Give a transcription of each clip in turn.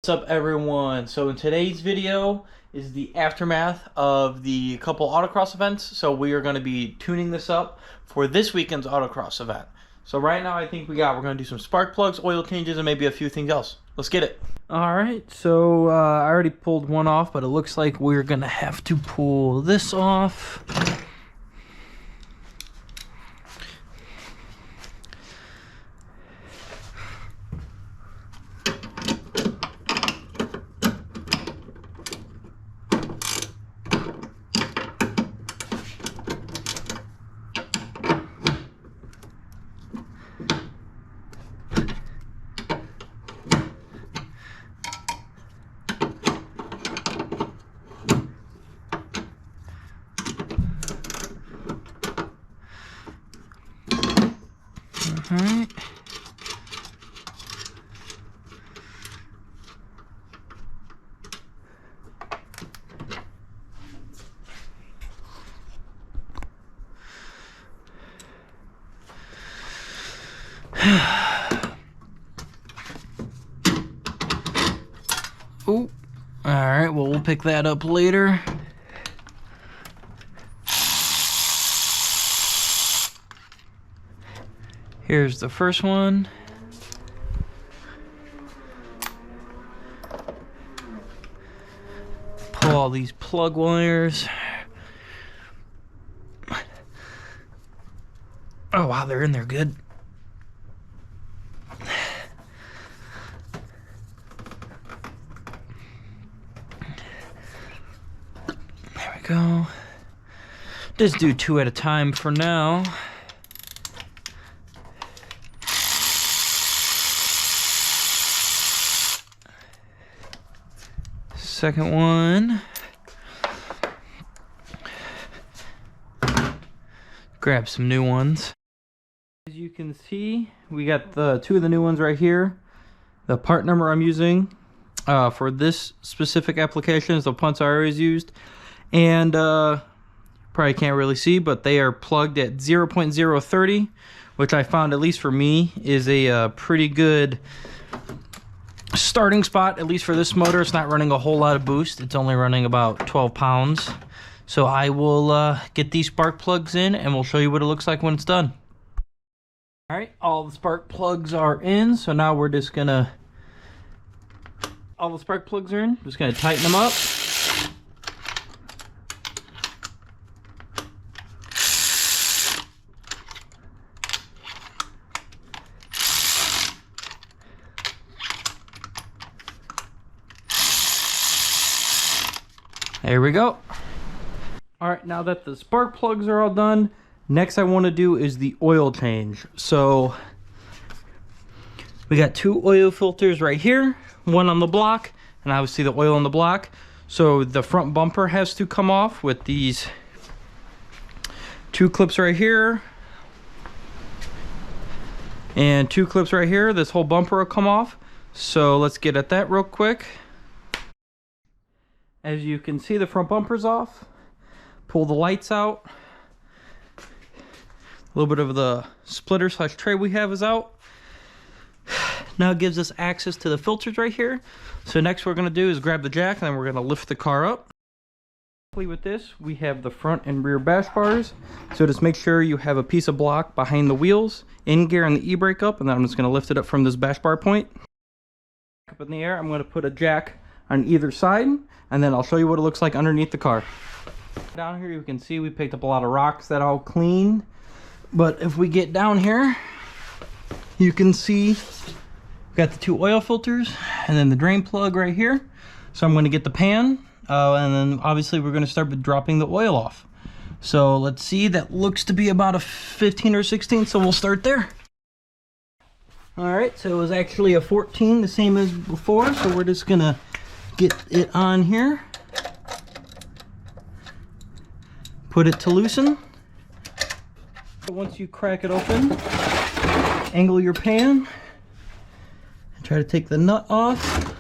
What's up, everyone? So in today's video is the aftermath of the couple autocross events. So we are going to be tuning this up for this weekend's autocross event. So right now I think we're going to do some spark plugs, oil changes, and maybe a few things else. Let's get it. All right, so I already pulled one off, but it looks like we're going to have to pull this off. All right. Oh, all right. Well, we'll pick that up later. Here's the first one. Pull all these plug wires. Oh wow, they're in there good. There we go. Just do two at a time for now. Second one. Grab some new ones. As you can see, we got the two of the new ones right here. The part number I'm using for this specific application is the punts I always used. And probably can't really see, but they are plugged at 0.030, which I found, at least for me, is a pretty good starting spot, at least for this motor. It's not running a whole lot of boost. It's only running about 12 pounds. So I will get these spark plugs in and we'll show you what it looks like when it's done. All right, all the spark plugs are in. So now we're just gonna, all the spark plugs are in. Just gonna tighten them up. There we go. All right, now that the spark plugs are all done, next I want to do is the oil change. So we got two oil filters right here, one on the block, and obviously the oil on the block. So the front bumper has to come off with these two clips right here, and two clips right here. This whole bumper will come off. So let's get at that real quick. As you can see, the front bumper's off. Pull the lights out. A little bit of the splitter slash tray we have is out. Now it gives us access to the filters right here. So next what we're going to do is grab the jack, and then we're going to lift the car up. With this, we have the front and rear bash bars. So just make sure you have a piece of block behind the wheels, in gear, and the e-brake up, and then I'm just going to lift it up from this bash bar point. Up in the air, I'm going to put a jack on either side, and then I'll show you what it looks like underneath the car. Down here you can see we picked up a lot of rocks that I'll clean, but if we get down here you can see we've got the two oil filters and then the drain plug right here. So I'm going to get the pan and then obviously we're going to start with dropping the oil off. So let's see, that looks to be about a 15 or 16, so we'll start there. Alright, so it was actually a 14, the same as before, so we're just going to get it on here, put it to loosen. Once you crack it open, angle your pan and try to take the nut off.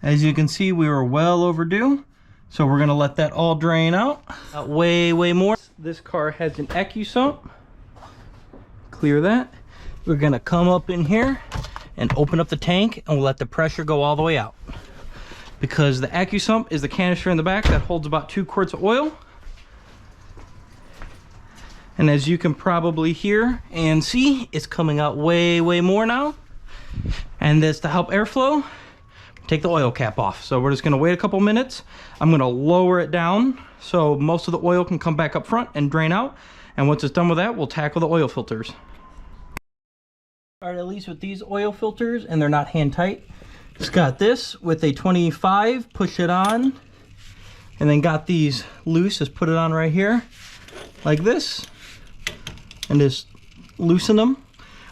As you can see, we were well overdue, so we're going to let that all drain out. Way more. This car has an AccuSump. clear that. We're gonna come up in here and open up the tank, and we'll let the pressure go all the way out. Because the AccuSump is the canister in the back that holds about 2 quarts of oil. And as you can probably hear and see, it's coming out way, way more now. And this, to help airflow, take the oil cap off. So we're just gonna wait a couple minutes. I'm gonna lower it down so most of the oil can come back up front and drain out. And once it's done with that, we'll tackle the oil filters. All right, at least with these oil filters, and they're not hand tight, just got this with a 25, push it on, and then got these loose, just put it on right here, like this, and just loosen them.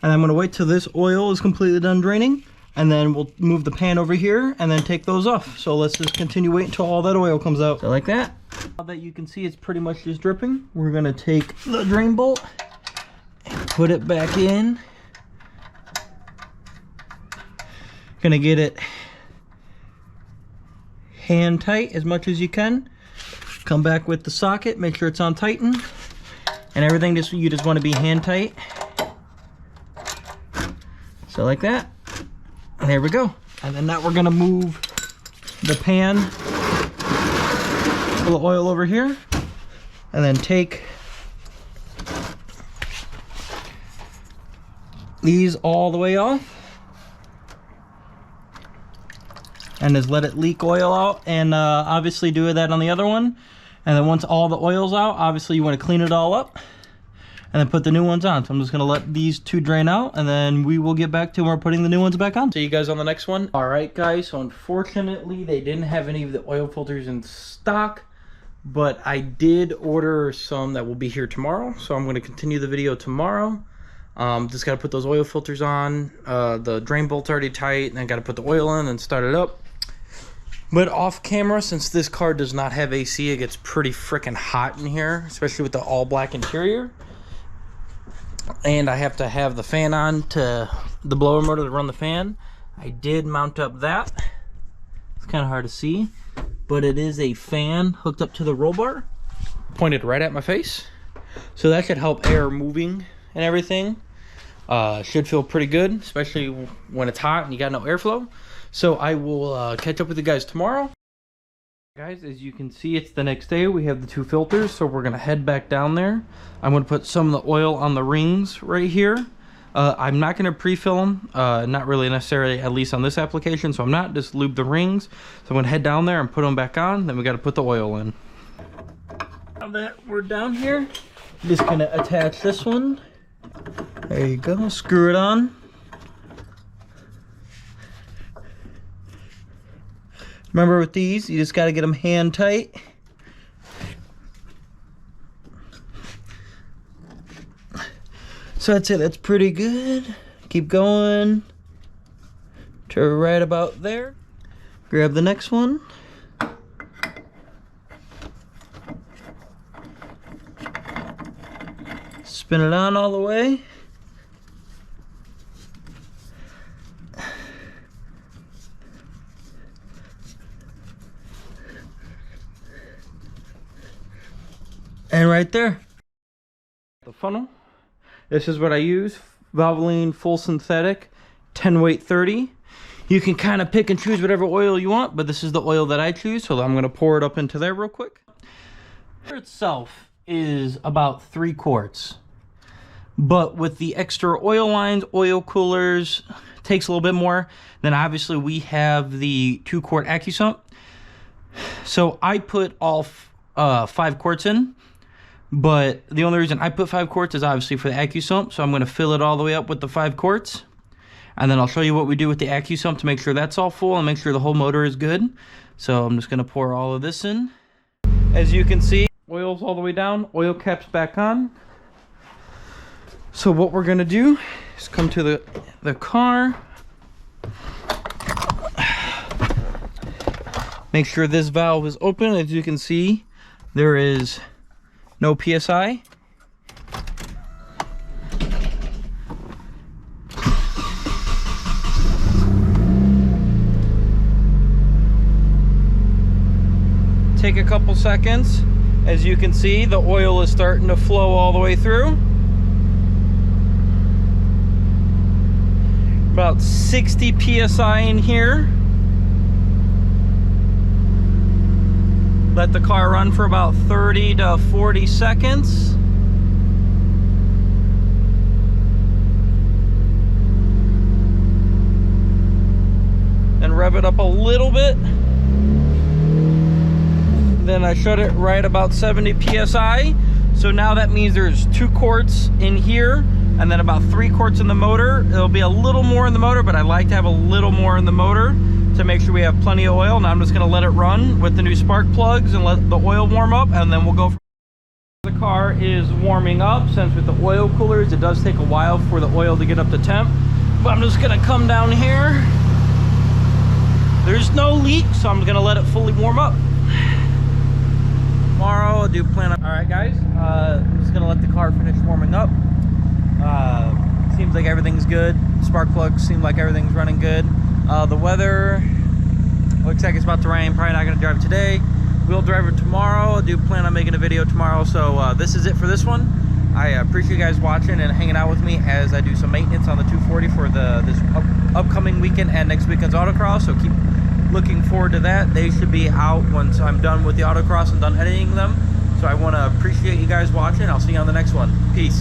And I'm gonna wait till this oil is completely done draining, and then we'll move the pan over here and then take those off. So let's just continue waiting until all that oil comes out. So like that. Now that you can see it's pretty much just dripping, we're gonna take the drain bolt and put it back in. Gonna get it hand tight as much as you can. Come back with the socket, make sure it's on tighten, and everything you just want to be hand tight. So like that. And there we go. And then now we're gonna move the pan full of oil over here, and then take these all the way off. And just let it leak oil out, and obviously do that on the other one. And then once all the oil's out, obviously you want to clean it all up and then put the new ones on. So I'm just gonna let these 2 drain out, and then we will get back to when we're putting the new ones back on. See you guys on the next one. All right guys, so unfortunately they didn't have any of the oil filters in stock, but I did order some that will be here tomorrow. So I'm gonna continue the video tomorrow. Just gotta put those oil filters on. The drain bolt's already tight, and then gotta put the oil in and start it up. But off camera, since this car does not have AC, it gets pretty freaking hot in here, especially with the all black interior. And I have to have the fan on, to the blower motor to run the fan. I did mount up that. It's kind of hard to see, but it is a fan hooked up to the roll bar, pointed right at my face. So that should help air moving and everything. Should feel pretty good, especially when it's hot and you got no airflow. So I will catch up with you guys tomorrow. Guys, as you can see, it's the next day. We have the 2 filters, so we're gonna head back down there. I'm gonna put some of the oil on the rings right here. I'm not gonna pre-fill them, not really necessarily, at least on this application, so I'm not, just lube the rings. So I'm gonna head down there and put them back on, then we gotta put the oil in. Now that we're down here, I'm just gonna attach this one. There you go, screw it on. Remember with these, you just got to get them hand tight. So that's it, that's pretty good. Keep going to right about there. Grab the next one. Spin it on all the way. And right there, the funnel. This is what I use, Valvoline full synthetic, 10 weight 30. You can kind of pick and choose whatever oil you want, but this is the oil that I choose, so I'm gonna pour it up into there real quick. It itself is about 3 quarts, but with the extra oil lines, oil coolers, takes a little bit more. Then obviously we have the 2 quart AccuSump. So I put all 5 quarts in. But the only reason I put 5 quarts is obviously for the AccuSump, so I'm going to fill it all the way up with the 5 quarts. And then I'll show you what we do with the AccuSump to make sure that's all full and make sure the whole motor is good. So I'm just going to pour all of this in. As you can see, oil's all the way down, oil cap's back on. So what we're going to do is come to the car. Make sure this valve is open. As you can see, there is no PSI. Take a couple seconds. As you can see, the oil is starting to flow all the way through. about 60 psi in here. Let the car run for about 30 to 40 seconds. Then rev it up a little bit. Then I shut it right about 70 psi. So now that means there's 2 quarts in here and then about 3 quarts in the motor. It'll be a little more in the motor, but I like to have a little more in the motor to make sure we have plenty of oil. Now I'm just gonna let it run with the new spark plugs and let the oil warm up, and then we'll go. The car is warming up. Since with the oil coolers, it does take a while for the oil to get up to temp. But I'm just gonna come down here. There's no leak, so I'm gonna let it fully warm up. Tomorrow I do plan on. All right, guys. I'm just gonna let the car finish warming up. Seems like everything's good. Spark plugs seem like everything's running good. The weather looks like it's about to rain. Probably not gonna drive it today. We'll drive it tomorrow. I do plan on making a video tomorrow. So this is it for this one. I appreciate you guys watching and hanging out with me as I do some maintenance on the 240 for this upcoming weekend and next weekend's autocross. So keep looking forward to that. They should be out once I'm done with the autocross and done editing them. So I want to appreciate you guys watching. I'll see you on the next one. Peace.